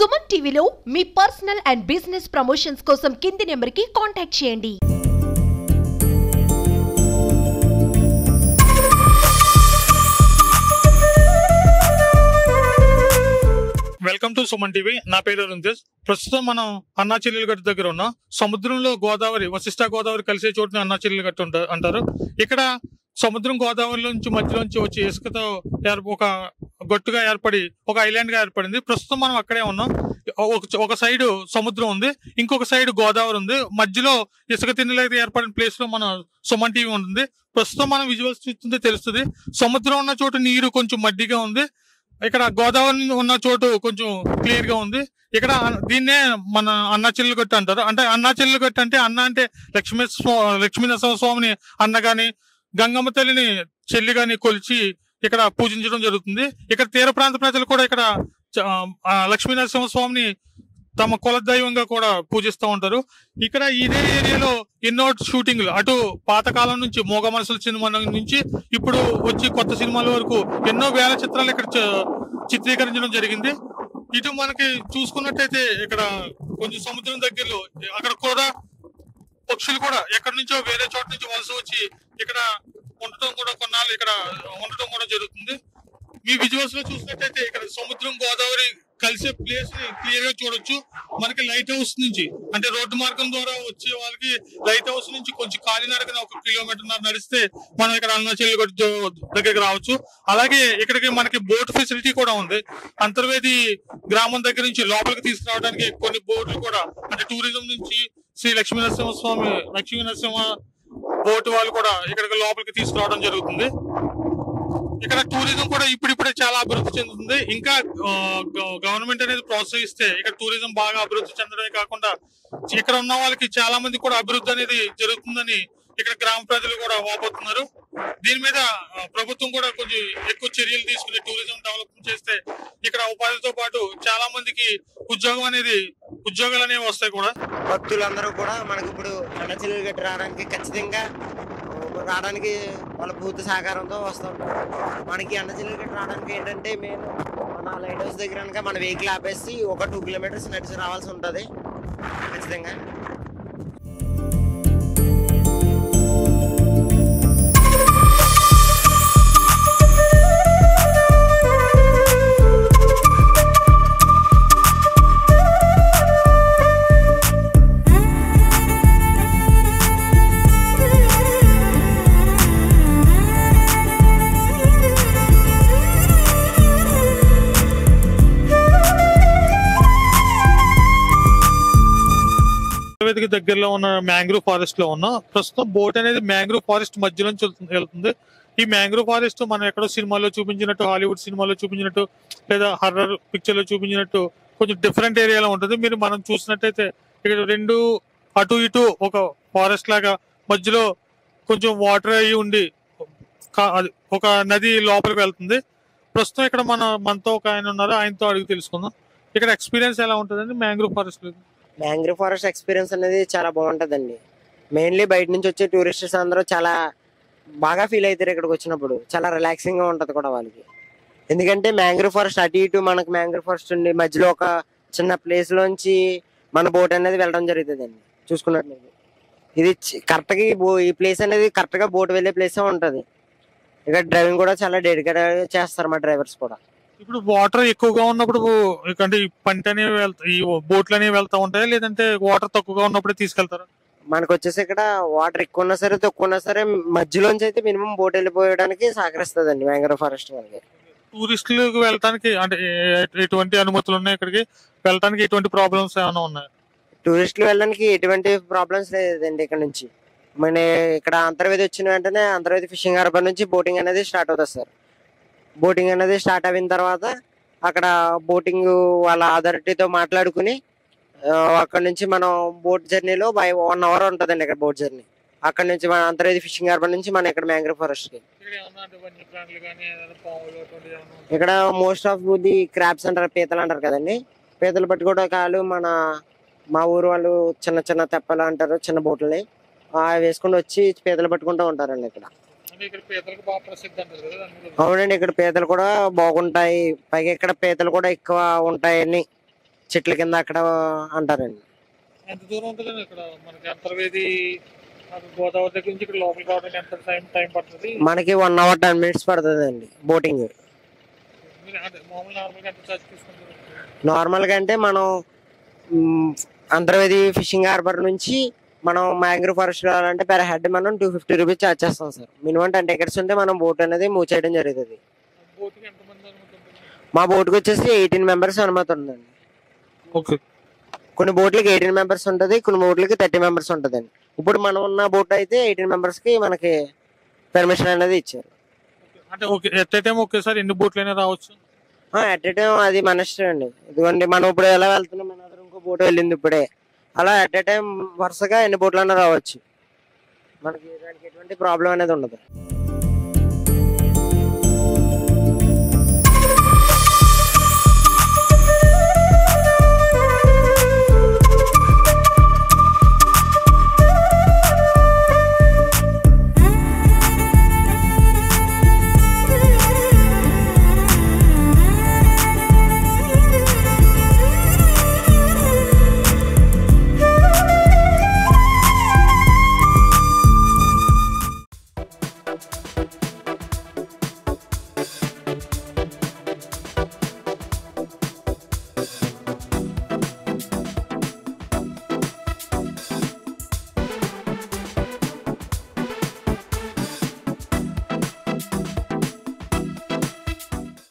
సుమన్ టీవీలో మీ personal and business promotions కోసం కింది నెంబర్కి కాంటాక్ట్ చేయండి. Welcome to Suman TV. నా పేరు రుంతేజ్. ప్రస్తుతం మనం అన్నా చెల్లెలు గట్టు దగ్గర ఉన్నాం. సముద్రంలో గోదావరి, వశిష్ట గోదావరి కలిసే చోటుని అన్నా చెల్లెలు గట్టు అంటారు. ఇక్కడ సముద్రం గోదావరి నుంచి మధ్యలోంచి వచ్చి ఇసుకతో ఒక గట్టుగా ఏర్పడి ఒక ఐలాండ్ గా ఏర్పడింది. ప్రస్తుతం మనం అక్కడే ఉన్నాం. ఒక సైడ్ సముద్రం ఉంది, ఇంకొక సైడ్ గోదావరి ఉంది. మధ్యలో ఇసుక తిన్నెలైతే ఏర్పడిన ప్లేస్ లో మన సుమన్ టీవీ ఉంటుంది. ప్రస్తుతం మనం విజువల్స్ చూస్తుంటే తెలుస్తుంది. సముద్రం ఉన్న చోటు నీరు కొంచెం మడ్డిగా ఉంది, ఇక్కడ గోదావరి ఉన్న చోటు కొంచెం క్లియర్ గా ఉంది. ఇక్కడ దీన్నే మన అన్నా చెల్లెలు గట్టు అంటారు. అంటే అన్నా చెల్లెలు గట్టు అంటే అన్న అంటే లక్ష్మీ నరసింహస్వామిని అన్న గాని, గంగమ్మ తల్లిని చెల్లి గాని కొలిచి ఇక్కడ పూజించడం జరుగుతుంది. ఇక్కడ తీర ప్రాంత ప్రజలు కూడా ఇక్కడ లక్ష్మీ నరసింహస్వామిని తమ కులదైవంగా కూడా పూజిస్తూ ఉంటారు. ఇక్కడ ఇదే ఏరియాలో ఎన్నో షూటింగ్లు, అటు పాతకాలం నుంచి మోగ మనసుల సినిమా నుంచి ఇప్పుడు వచ్చి కొత్త సినిమాల వరకు ఎన్నో వేల చిత్రాలు ఇక్కడ చిత్రీకరించడం జరిగింది. ఇటు మనకి చూసుకున్నట్టయితే ఇక్కడ కొంచెం సముద్రం దగ్గరలో అక్కడ కూడా పక్షులు కూడా ఎక్కడి నుంచో వేరే చోట నుంచి వలస వచ్చి ఇక్కడ ఉండటం కూడా కొన్నాళ్ళు ఇక్కడ ఉండటం కూడా జరుగుతుంది. మీ విజువల్స్ లో చూసినట్టయితే ఇక్కడ సముద్రం గోదావరి కలిసే ప్లేస్ ని క్లియర్ గా చూడొచ్చు. మనకి లైట్ హౌస్ నుంచి, అంటే రోడ్డు మార్గం ద్వారా వచ్చే వాళ్ళకి లైట్ హౌస్ నుంచి కొంచెం కాలినడకన 1 కిలోమీటర్ నడిస్తే మనం ఇక్కడ అన్నా చెల్లెలు గట్టు దగ్గరికి రావచ్చు. అలాగే ఇక్కడికి మనకి బోట్ ఫెసిలిటీ కూడా ఉంది. అంతర్వేది గ్రామం దగ్గర నుంచి లోపలికి తీసుకురావడానికి కొన్ని బోట్లు కూడా, అంటే టూరిజం నుంచి శ్రీ లక్ష్మీ నరసింహ బోట్ వాళ్ళు కూడా ఇక్కడికి లోపలికి తీసుకురావడం జరుగుతుంది. ఇక్కడ టూరిజం కూడా ఇప్పుడిప్పుడే చాలా అభివృద్ధి చెందుతుంది. ఇంకా గవర్నమెంట్ అనేది ప్రోత్సహిస్తే ఇక్కడ టూరిజం బాగా అభివృద్ధి చెందడమే కాకుండా ఇక్కడ ఉన్న వాళ్ళకి చాలా మంది కూడా అభివృద్ధి అనేది జరుగుతుందని ఇక్కడ గ్రామ ప్రజలు కూడా వాపోతున్నారు. దీని మీద ప్రభుత్వం కూడా కొంచెం ఎక్కువ చర్యలు తీసుకుని టూరిజం డెవలప్ చేస్తే ఇక్కడ ఉపాధితో పాటు చాలా మందికి ఉద్యోగాలు అనేవి వస్తాయి కూడా. భక్తులందరూ కూడా మనకి ఇప్పుడు అన్నా చెల్లెలు గట్టు రావడానికి ఖచ్చితంగా రావడానికి వాళ్ళ పూర్తి సహకారంతో వస్తాం. మనకి అన్నా చెల్లెలు గట్టు రావడానికి ఏంటంటే మెయిన్ మన లైట్ హౌస్ దగ్గర కనుక మన వెహికల్ ఆపేసి 1-2 కిలోమీటర్స్ నడిచి రావాల్సి ఉంటుంది ఖచ్చితంగా. దగ్గరలో ఉన్న మ్యాంగ్రూవ్ ఫారెస్ట్ లో ఉన్న ప్రస్తుతం బోట్ అనేది మ్యాంగ్రూవ్ ఫారెస్ట్ మధ్యలోంచి వెళ్తుంది. ఈ మ్యాంగ్రూవ్ ఫారెస్ట్ మనం ఎక్కడో సినిమాలో చూపించినట్టు, హాలీవుడ్ సినిమాలో చూపించినట్టు, లేదా హర్రర్ పిక్చర్ లో చూపించినట్టు కొంచెం డిఫరెంట్ ఏరియాలో ఉంటుంది. మనం చూసినట్టయితే ఇక్కడ రెండు అటు ఇటు ఒక ఫారెస్ట్ లాగా మధ్యలో కొంచెం వాటర్ అయ్యి ఉండి ఒక నది లోపలికి వెళ్తుంది. ప్రస్తుతం ఇక్కడ మనతో ఒక ఆయన ఉన్నారు, ఆయనతో అడిగి తెలుసుకుందాం ఇక్కడ ఎక్స్పీరియన్స్ ఎలా ఉంటుందండి mangrove forest. Mangrove forest experience అనేది చాలా బాగుంటుందండి. మెయిన్లీ బయట నుంచి వచ్చే టూరిస్టర్స్ అందరూ చాలా బాగా ఫీల్ అవుతారు ఇక్కడికి వచ్చినప్పుడు. చాలా రిలాక్సింగ్ గా ఉంటది కూడా వాళ్ళకి. ఎందుకంటే మ్యాంగ్రూవ్ ఫారెస్ట్ అటు ఇటు మనకు మ్యాంగ్రూవ్ ఫారెస్ట్ ఉండి మధ్యలో ఒక చిన్న ప్లేస్ లోంచి మన బోట్ అనేది వెళ్ళడం జరుగుతుంది అండి. చూసుకున్నట్లయితే ఇది కరెక్ట్ గా ఈ ప్లేస్ అనేది కరెక్ట్ గా బోట్ వెళ్ళే ప్లేసే ఉంటది. ఇక్కడ డ్రైవింగ్ కూడా చాలా డెడికేట్ చేస్తారు మా డ్రైవర్స్ కూడా. ఇప్పుడు వాటర్ ఎక్కువగా ఉన్నప్పుడు అంటే పంట అనేవి ఈ బోట్లు అనేవి వెళ్తా ఉంటాయి, లేదంటే వాటర్ తక్కువగా ఉన్నప్పుడే తీసుకెళ్తారా? మనకు వచ్చేసి ఇక్కడ వాటర్ ఎక్కువ ఉన్నా సరే తక్కువ ఉన్నా సరే మధ్యలోంచి అయితే మినిమం బోట్ వెళ్ళిపోయడానికి సహకరిస్తుంది అండి మ్యాంగ్రూవ్ ఫారెస్ట్ వాళ్ళకి. టూరిస్టులకు వెళ్ళడానికి అంటే ఎటువంటి అనుమతులు ఉన్నాయి? ఇక్కడికి వెళ్ళడానికి ఎటువంటి ప్రాబ్లమ్స్ ఏమైనా ఉన్నాయి? టూరిస్టులు వెళ్ళడానికి ఎటువంటి ప్రాబ్లమ్స్ లేదండి. ఇక్కడ నుంచి మన ఇక్కడ అంతర్వేది వచ్చిన వెంటనే అంతర్వేది ఫిషింగ్ హార్బర్ నుంచి బోటింగ్ అనేది స్టార్ట్ అవుతుంది సార్. బోటింగ్ అనేది స్టార్ట్ అయిన తర్వాత అక్కడ బోటింగ్ వాళ్ళ అథారిటీతో మాట్లాడుకుని అక్కడ నుంచి మనం బోట్ జర్నీలో 1 అవర్ ఉంటుందండి ఇక్కడ బోట్ జర్నీ. అక్కడ నుంచి మన అంతర్వేది ఫిషింగ్ హార్బర్ నుంచి మన ఇక్కడ మ్యాంగ్రూవ్ ఫారెస్ట్ కి ఇక్కడ మోస్ట్ ఆఫ్ ది క్రాబ్స్ అంటారు, పీతలు అంటారు కదండి. పీతలు పట్టుకోవడాలు మా ఊరు వాళ్ళు చిన్న చిన్న తెప్పలు అంటారు, చిన్న బోట్లని వేసుకుని వచ్చి పీతలు పట్టుకుంటూ ఉంటారండి ఇక్కడ. అవునండి, ఇక్కడ పీతలు కూడా బాగుంటాయి. పైగా ఇక్కడ పీతలు కూడా ఎక్కువ ఉంటాయని చెట్ల కింద అక్కడ అంటారండి. ఎంత దూరం ఉంటుందండి ఇక్కడ మనకి అంతర్వేది గోదావరి దగ్గర నుంచి ఇక్కడ లోపలికి రావడానికి ఎంత టైం పడుతుంది? మనకి 1 hour 10 minutes పడుతుంది అండి బోటింగ్. మీరు అంటే మామూలు నార్మల్గా ఎంత ఛార్జ్ తీసుకుంటారు? నార్మల్గా అంటే మనం అంతర్వేది ఫిషింగ్ హార్బర్ నుంచి మనం మ్యాంగ్రూవ్ ఫారెస్ట్ వెళ్ళాలంటే పెర్ హెడ్ మనం 250 రూపీస్ ఛార్జ్ చేస్తాం సార్. మినిమం 10 tickets ఉంటే మనం బోట్ అనేది మూవ్ చేయడం జరుగుతుంది. బోట్కి ఎంతమంది అనుమతి ఉంటుంది? మా బోట్కి వచ్చేసి 18 members అనుమతి ఉందండి. ఓకే. కొన్ని బోట్లకి 18 members ఉంటుంది, కొన్ని బోట్లకి 30 members ఉంటుందండి. ఇప్పుడు మనం ఉన్న బోట్ అయితే 18 members కి మనకి పర్మిషన్ అనేది ఇచ్చారు. అంటే ఓకే, ఎట్ ఏ టైం ఒకేసారి ఎన్ని బోట్లు అయినా రావచ్చు? అట్ ఏ టైం అది మన ఇష్టం అండి. ఇదిగోండి మనం ఇప్పుడు ఎలా వెళ్తున్నాం, మన దగ్గర ఇంకో బోట్ వెళ్ళింది ఇప్పుడే, అలా అట్ ఏ టైం వరుసగా ఎన్ని బోట్లైనా రావచ్చు. మనకి దానికి ఎటువంటి ప్రాబ్లం అనేది ఉండదు.